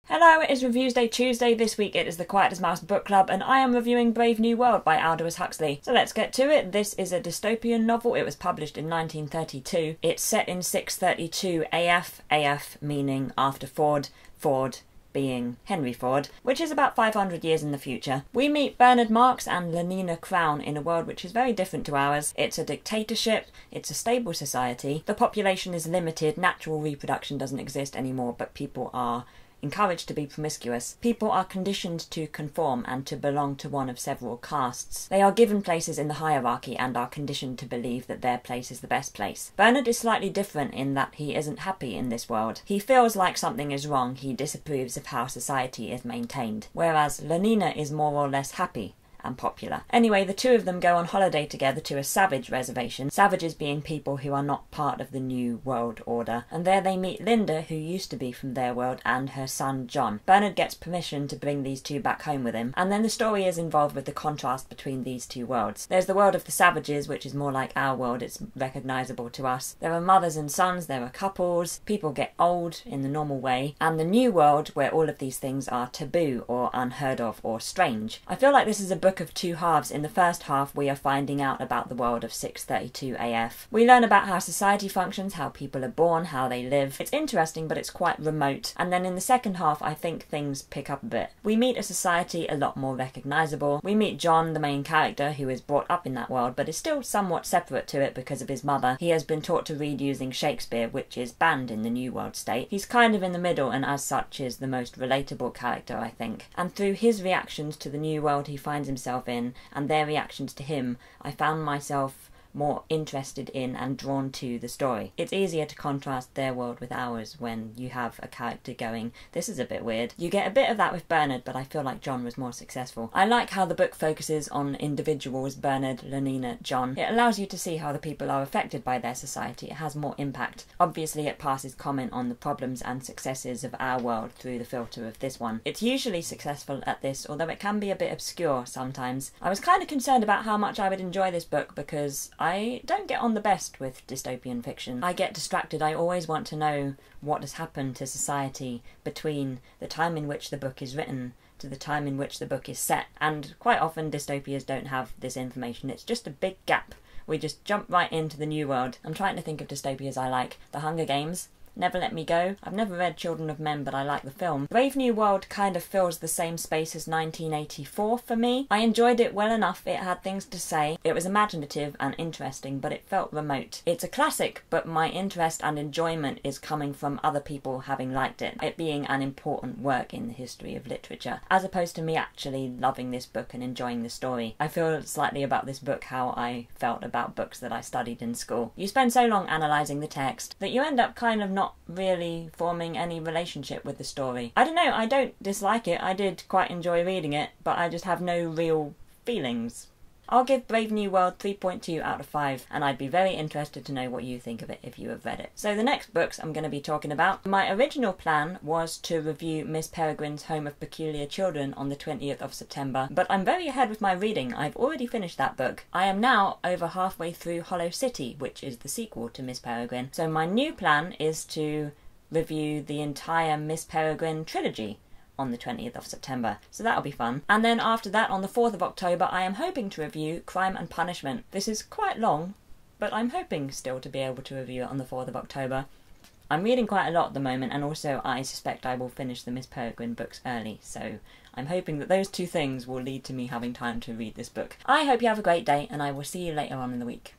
Hello, it is Reviews Day Tuesday. This week it is the Quiet as Mouse book club and I am reviewing Brave New World by Aldous Huxley. So let's get to it. This is a dystopian novel. It was published in 1932. It's set in 632 AF, AF meaning after Ford, Ford being Henry Ford, which is about 500 years in the future. We meet Bernard Marx and Lenina Crown in a world which is very different to ours. It's a dictatorship, it's a stable society, the population is limited, natural reproduction doesn't exist anymore, but people are encouraged to be promiscuous. People are conditioned to conform and to belong to one of several castes. They are given places in the hierarchy and are conditioned to believe that their place is the best place. Bernard is slightly different in that he isn't happy in this world. He feels like something is wrong, he disapproves of how society is maintained, whereas Lenina is more or less happy and popular. Anyway, the two of them go on holiday together to a savage reservation, savages being people who are not part of the New World Order, and there they meet Linda, who used to be from their world, and her son John. Bernard gets permission to bring these two back home with him, and then the story is involved with the contrast between these two worlds. There's the world of the savages, which is more like our world, it's recognisable to us. There are mothers and sons, there are couples, people get old in the normal way, and the new world where all of these things are taboo or unheard of or strange. I feel like this is a book of two halves. In the first half we are finding out about the world of 632 AF. We learn about how society functions, how people are born, how they live. It's interesting but it's quite remote. And then in the second half I think things pick up a bit. We meet a society a lot more recognisable. We meet John, the main character, who is brought up in that world but is still somewhat separate to it because of his mother. He has been taught to read using Shakespeare, which is banned in the New World state. He's kind of in the middle and as such is the most relatable character, I think. And through his reactions to the new world he finds himself in and their reactions to him, I found myself more interested in and drawn to the story. It's easier to contrast their world with ours when you have a character going, this is a bit weird. You get a bit of that with Bernard, but I feel like John was more successful. I like how the book focuses on individuals, Bernard, Lenina, John. It allows you to see how the people are affected by their society. It has more impact. Obviously it passes comment on the problems and successes of our world through the filter of this one. It's usually successful at this, although it can be a bit obscure sometimes. I was kind of concerned about how much I would enjoy this book because I don't get on the best with dystopian fiction. I get distracted. I always want to know what has happened to society between the time in which the book is written to the time in which the book is set. And quite often dystopias don't have this information. It's just a big gap. We just jump right into the new world. I'm trying to think of dystopias I like. The Hunger Games. Never Let Me Go. I've never read Children of Men, but I like the film. Brave New World kind of fills the same space as 1984 for me. I enjoyed it well enough. It had things to say. It was imaginative and interesting, but it felt remote. It's a classic, but my interest and enjoyment is coming from other people having liked it. It being an important work in the history of literature, as opposed to me actually loving this book and enjoying the story. I feel slightly about this book how I felt about books that I studied in school. You spend so long analysing the text that you end up kind of not really forming any relationship with the story. I don't know, I don't dislike it. I did quite enjoy reading it, but I just have no real feelings. I'll give Brave New World 3.2 out of 5, and I'd be very interested to know what you think of it if you have read it. So the next books I'm going to be talking about. My original plan was to review Miss Peregrine's Home of Peculiar Children on the 20th of September, but I'm very ahead with my reading. I've already finished that book. I am now over halfway through Hollow City, which is the sequel to Miss Peregrine. So my new plan is to review the entire Miss Peregrine trilogy on the 20th of September, so that'll be fun. And then after that, on the 4th of October, I am hoping to review Crime and Punishment. This is quite long, but I'm hoping still to be able to review it on the 4th of October. I'm reading quite a lot at the moment, and also I suspect I will finish the Miss Peregrine books early, so I'm hoping that those two things will lead to me having time to read this book. I hope you have a great day, and I will see you later on in the week.